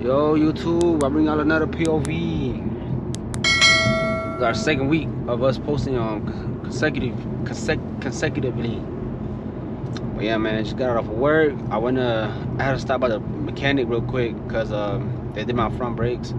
Yo, YouTube, I bring out another POV. It's our second week of us posting consecutively. But yeah, man, I just got out of work. I had to stop by the mechanic real quick because they did my front brakes.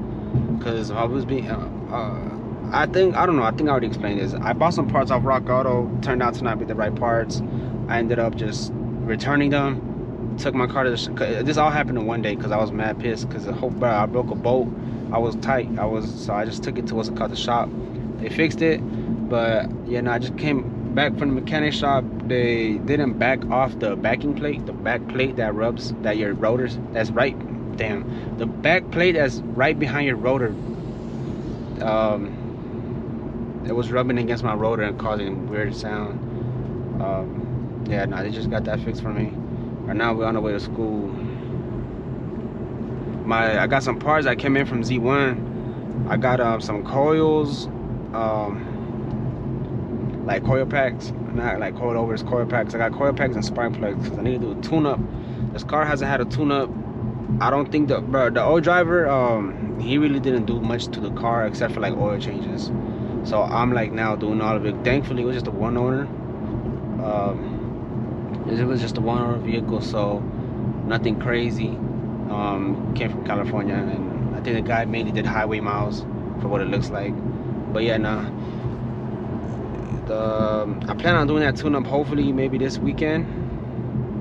Because I was being, I think I already explained this. I bought some parts off Rock Auto, turned out to not be the right parts. I ended up just returning them. Took my car to this all happened in one day because I was mad pissed because I broke a bolt. I was tight. So I just took it to what's called the shop. They fixed it, but yeah, no, I just came back from the mechanic shop. They didn't back off the backing plate, the back plate that rubs that your rotors. That's right. Damn, the back plate that's right behind your rotor. It was rubbing against my rotor and causing weird sound. Yeah, no, they just got that fixed for me. Right now we're on the way to school. I got some parts that came in from Z1. I got some coils, like coil packs, not like coilovers, coil packs. I got coil packs and spark plugs because I need to do a tune-up. This car hasn't had a tune-up. I don't think the old driver, he really didn't do much to the car except for like oil changes. So I'm like now doing all of it. Thankfully, it was just a one owner. It was just a one-owner vehicle, so nothing crazy. Came from California, and I think the guy mainly did highway miles for what it looks like. But yeah, nah. I plan on doing that tune-up hopefully maybe this weekend.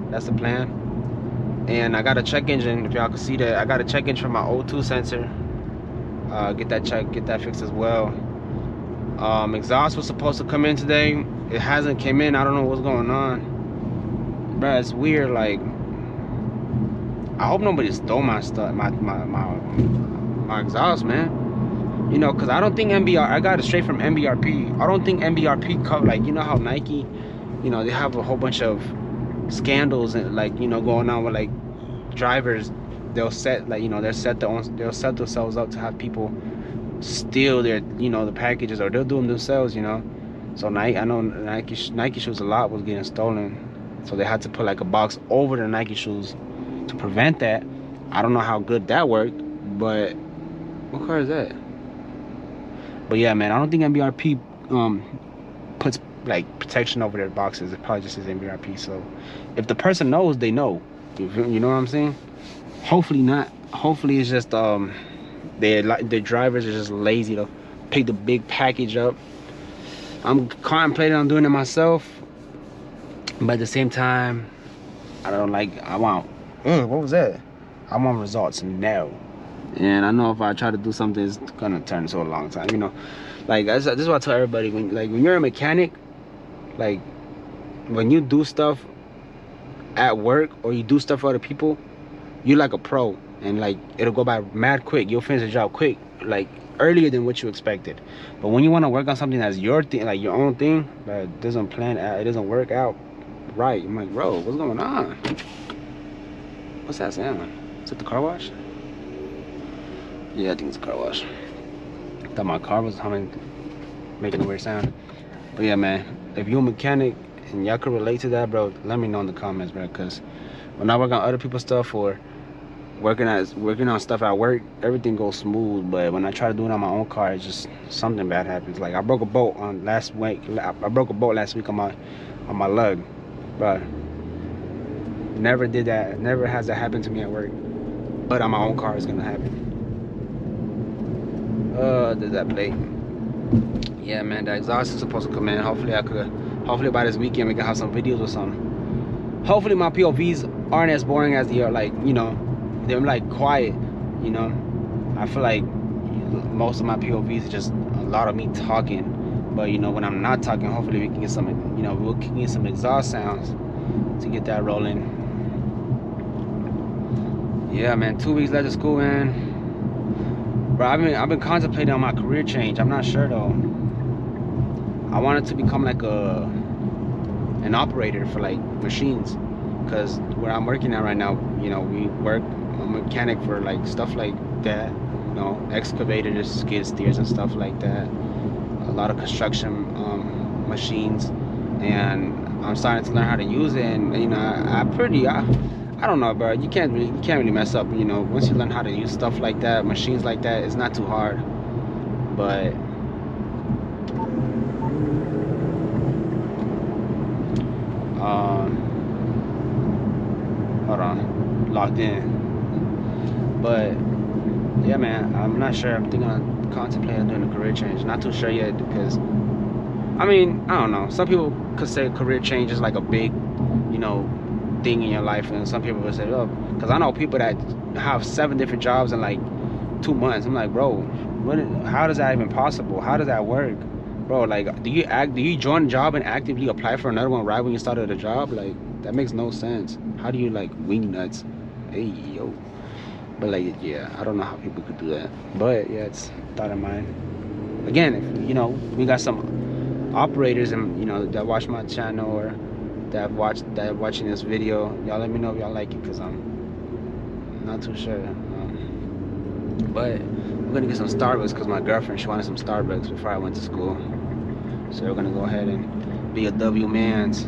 That's the plan. And I got a check engine. If y'all can see that, I got a check engine for my O2 sensor. Get that fixed as well. Exhaust was supposed to come in today. It hasn't came in. I don't know what's going on. Bruh, it's weird. Like, I hope nobody stole my stuff, my exhaust, man. You know, cause I don't think I got it straight from MBRP. I don't think MBRP cover, like, you know how Nike, you know, they have a whole bunch of scandals and like, you know, going on with like drivers. They'll set like, you know, they'll set themselves up to have people steal their, you know, the packages, or they'll do them themselves, you know. So I know Nike shoes a lot was getting stolen. So they had to put like a box over the Nike shoes to prevent that. I don't know how good that worked, but what car is that? But yeah, man, I don't think MBRP puts like protection over their boxes. It probably just says MBRP. So if the person knows, they know. You know what I'm saying? Hopefully not. Hopefully it's just the drivers are just lazy to pick the big package up. I'm contemplating on doing it myself. But at the same time, I want results now. And I know if I try to do something, it's gonna turn into a long time, you know. Like, this is what I tell everybody, when you're a mechanic, like, when you do stuff at work or you do stuff for other people, you're like a pro. And like, it'll go by mad quick. You'll finish the job quick, like earlier than what you expected. But when you want to work on something that's your thing, like your own thing, but it doesn't work out right. I'm like, bro, what's going on? What's that sound? Is it the car wash? Yeah, I think it's a car wash. I thought my car was humming, making a weird sound. But yeah, man, if you're a mechanic and y'all could relate to that, bro, let me know in the comments, bro. Because when I work on other people's stuff or working on stuff at work, everything goes smooth. But when I try to do it on my own car, it's just something bad happens. Like I broke a bolt last week on my lug. But never did that. Never has that happen to me at work. But on my own car, it's gonna happen. There's that plate. Yeah, man, the exhaust is supposed to come in. Hopefully by this weekend we can have some videos or something. Hopefully my POVs aren't as boring as they are, like, you know, they're like quiet, you know. I feel like most of my POVs are just a lot of me talking. But you know, when I'm not talking, hopefully we can get some, you know, we'll get some exhaust sounds to get that rolling. Yeah, man, 2 weeks left of school, man. Bro, I've been contemplating on my career change. I'm not sure though. I wanted to become like an operator for like machines, because where I'm working at right now, you know, I'm a mechanic for like stuff like that, you know, excavators, skid steers and stuff like that. A lot of construction machines, and I'm starting to learn how to use it. And you know, I I don't know, bro. You can't really mess up. You know, once you learn how to use stuff like that, machines like that, it's not too hard. But hold on, locked in. But yeah, man, I'm not sure. I'm thinking of contemplating doing a career change. Not too sure yet because I mean, I don't know. Some people could say career change is like a big, you know, thing in your life, and some people would say, oh, because I know people that have 7 different jobs in like 2 months. I'm like, bro, how is that even possible? How does that work, bro? Like, do you join a job and actively apply for another one right when you started a job? Like, that makes no sense. How do you like wing nuts? Hey, yo. But like, yeah, I don't know how people could do that. But yeah, it's a thought of mine. Again, if you know, we got some operators and you know that watch my channel or that watching this video, y'all let me know if y'all like it, because I'm not too sure. But we're gonna get some Starbucks because my girlfriend, she wanted some Starbucks before I went to school. So we're gonna go ahead and be a W man's.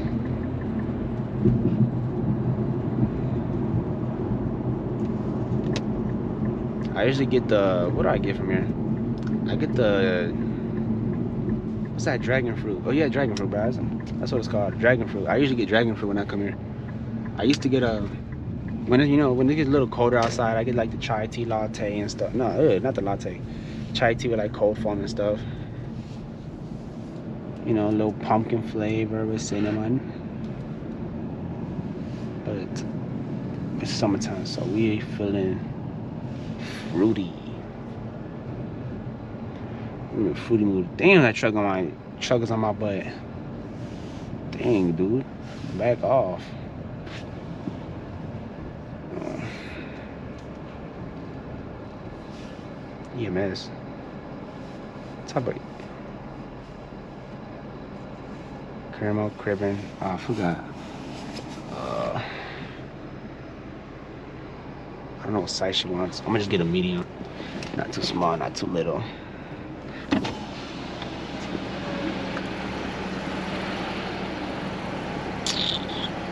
I usually get the, what do I get from here? I get the, what's that, dragon fruit? Oh yeah, dragon fruit, bro. That's what it's called, dragon fruit. I usually get dragon fruit when I come here. I used to get a, when it, you know, when it gets a little colder outside, I get like the chai tea latte and stuff. No, not the latte. Chai tea with like cold foam and stuff. You know, a little pumpkin flavor with cinnamon. But it's summertime, so we feeling fruity. We're in a fruity mood. Damn, that truck is on my butt. Dang, dude, back off. EMS. Top of caramel cribbing. Oh, I forgot. I don't know what size she wants. I'm gonna just get a medium. Not too small, not too little.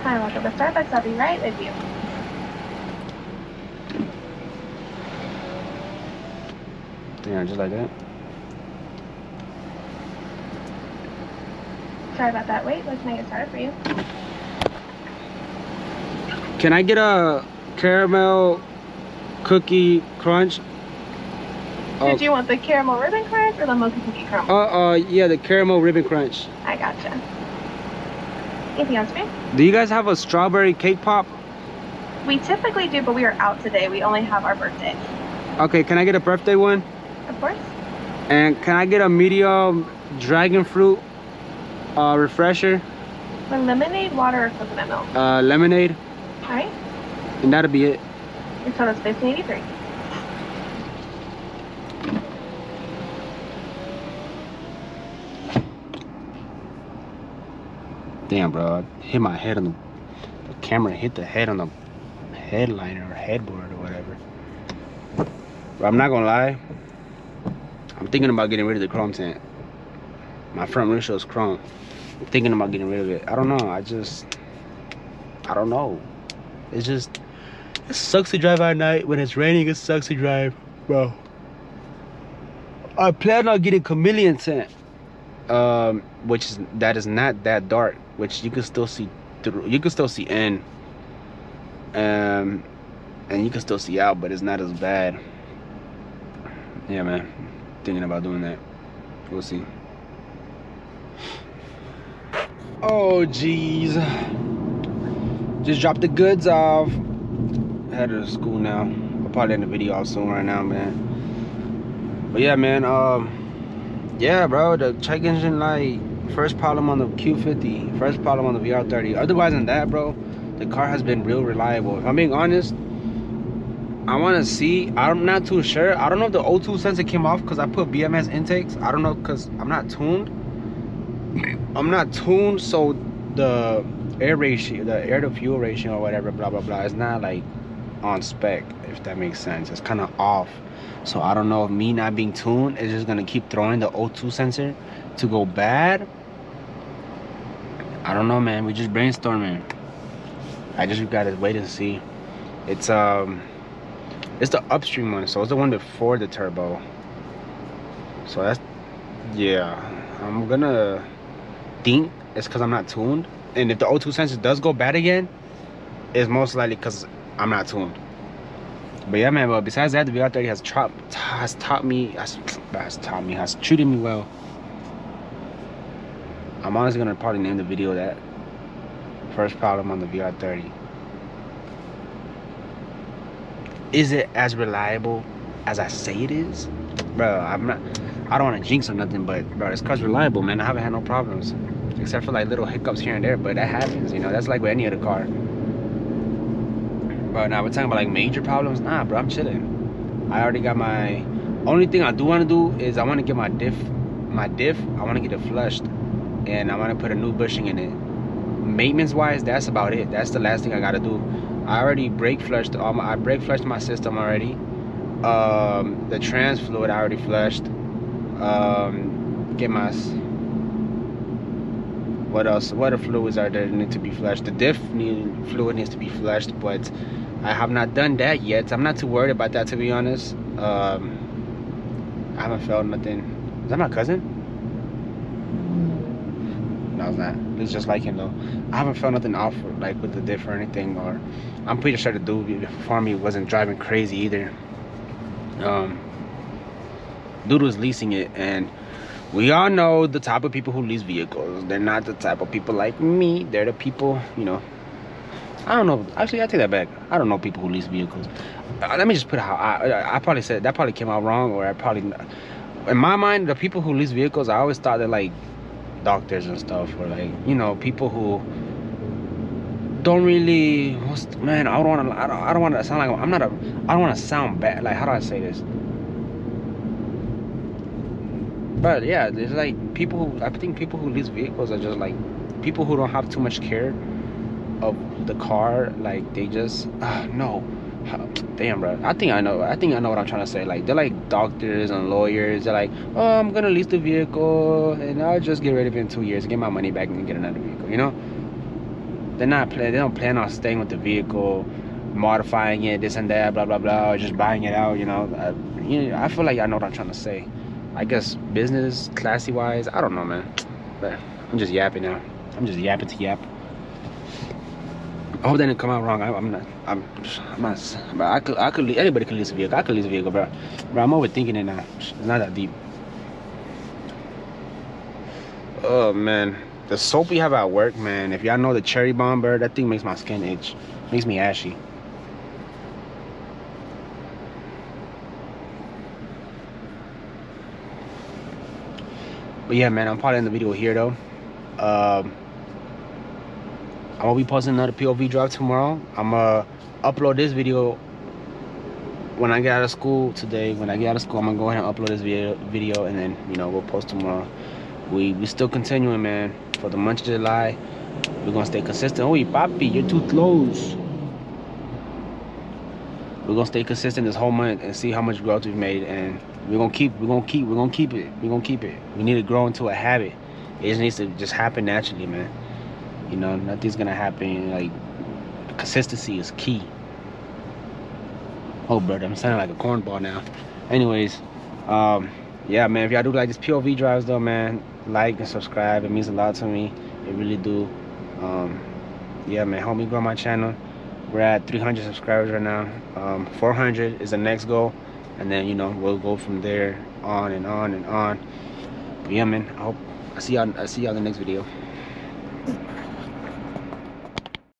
Hi, welcome to Starbucks. I'll be right with you. Yeah, just like that. Sorry about that wait. Let's make it started for you. Can I get a caramel cookie crunch? Did you want the caramel ribbon crunch or the mocha cookie crumble? Yeah, the caramel ribbon crunch. I gotcha. Anything else, ma'am? Do you guys have a strawberry cake pop? We typically do, but we are out today. We only have our birthday. Okay, can I get a birthday one? Of course. And can I get a medium dragon fruit refresher? For lemonade, water, or coconut milk? Lemonade. All right. And that'll be it. Your total is $15.83. Damn, bro, I hit my head on the camera hit the head on the headliner or headboard or whatever. But I'm not gonna lie, I'm thinking about getting rid of the chrome tint. My front windshield's chrome. I'm thinking about getting rid of it. I don't know, I don't know. It sucks to drive at night. When it's raining, it sucks to drive, bro. I plan on getting chameleon tint, which is not that dark, which you can still see through. You can still see in, and you can still see out, but it's not as bad. Yeah, man, thinking about doing that. We'll see. Oh, jeez. Just dropped the goods off. Headed to school now. I'll probably end the video off soon right now, man. But yeah, man, yeah, bro, the check engine light, first problem on the Q50, first problem on the VR30. Otherwise than that, bro, the car has been real reliable. If I'm being honest, I want to see, I'm not too sure. I don't know if the O2 sensor came off because I put BMS intakes. I don't know, because I'm not tuned. So the air ratio, the air to fuel ratio or whatever, blah blah blah, is not like on spec, if that makes sense. It's kind of off. So I don't know if me not being tuned is just gonna keep throwing the O2 sensor to go bad. I don't know, man. We just brainstorming. I just gotta wait and see. It's the upstream one, so it's the one before the turbo. So that's, yeah, I'm gonna think it's because I'm not tuned, and if the O2 sensor does go bad again, it's most likely because I'm not tuned. But yeah, man, but besides that, the VR30 has treated me well. I'm honestly gonna probably name the video that first problem on the VR30. Is it as reliable as I say it is? Bro, I don't want to jinx or nothing, but bro, it's cause reliable, man. I haven't had no problems, except for like little hiccups here and there, but that happens, you know. That's like with any other car. But now we're talking about like major problems. Nah, bro, I'm chilling. I already got my. Only thing I do want to do is I want to get my diff. I want to get it flushed, and I want to put a new bushing in it. Maintenance wise, that's about it. That's the last thing I gotta do. I already brake flushed I brake flushed my system already. The trans fluid I already flushed. Get my, what else? What other fluids are there that need to be flushed? The diff fluid needs to be flushed, but I have not done that yet. I'm not too worried about that, to be honest. I haven't felt nothing. Is that my cousin? No, it's not. It's just like him though. I haven't felt nothing off like with the diff or anything, or I'm pretty sure the dude before me wasn't driving crazy either. Dude was leasing it, and we all know the type of people who lease vehicles. They're not the type of people like me. They're the people, you know. I don't know. Actually, I take that back. I don't know people who lease vehicles. Let me just put it how I probably said that. Probably came out wrong, or I probably, in my mind, the people who lease vehicles, I always thought they're like doctors and stuff, or like, you know, people who don't really, man, I don't want to sound like I don't want to sound bad. Like, how do I say this? But yeah, there's like people who, I think people who lease vehicles are just like people who don't have too much care of the car. Like, they just no, damn, bro. I think I know what I'm trying to say. Like, they're like doctors and lawyers. They're like, oh, I'm gonna lease the vehicle and I'll just get rid of it in 2 years, get my money back and get another vehicle, you know. They don't plan on staying with the vehicle, modifying it, this and that, blah blah blah, or just buying it out, you know. I feel like I know what I'm trying to say. I guess business, classy wise, I don't know, man. But I'm just yapping now. I'm just yapping to yap. I hope that didn't come out wrong. I'm not. But anybody could lease a vehicle. I could lease a vehicle, bro. Bro, I'm overthinking it now. It's not that deep. Oh man, the soap we have at work, man. If y'all know the cherry bomb, bro, that thing makes my skin itch. Makes me ashy. But yeah, man, I'm probably in the video here though. I'm gonna be posting another POV drive tomorrow. I'm gonna upload this video when I get out of school today. When I get out of school, I'm gonna go ahead and upload this video, and then, you know, we'll post tomorrow. We still continuing, man. For the month of July, we're gonna stay consistent. Oh, papi, you're too close. We're gonna stay consistent this whole month and see how much growth we've made, and we're gonna keep it. We need to grow into a habit. It just needs to just happen naturally, man. You know, nothing's gonna happen. Like, consistency is key. Oh, brother, I'm sounding like a cornball now. Anyways, yeah, man, if y'all do like this POV drives though, man, like and subscribe. It means a lot to me. It really do. Yeah, man, help me grow my channel. We're at 300 subscribers right now. 400 is the next goal, and then, you know, we'll go from there on and on and on. But yeah, man, I see y'all in the next video.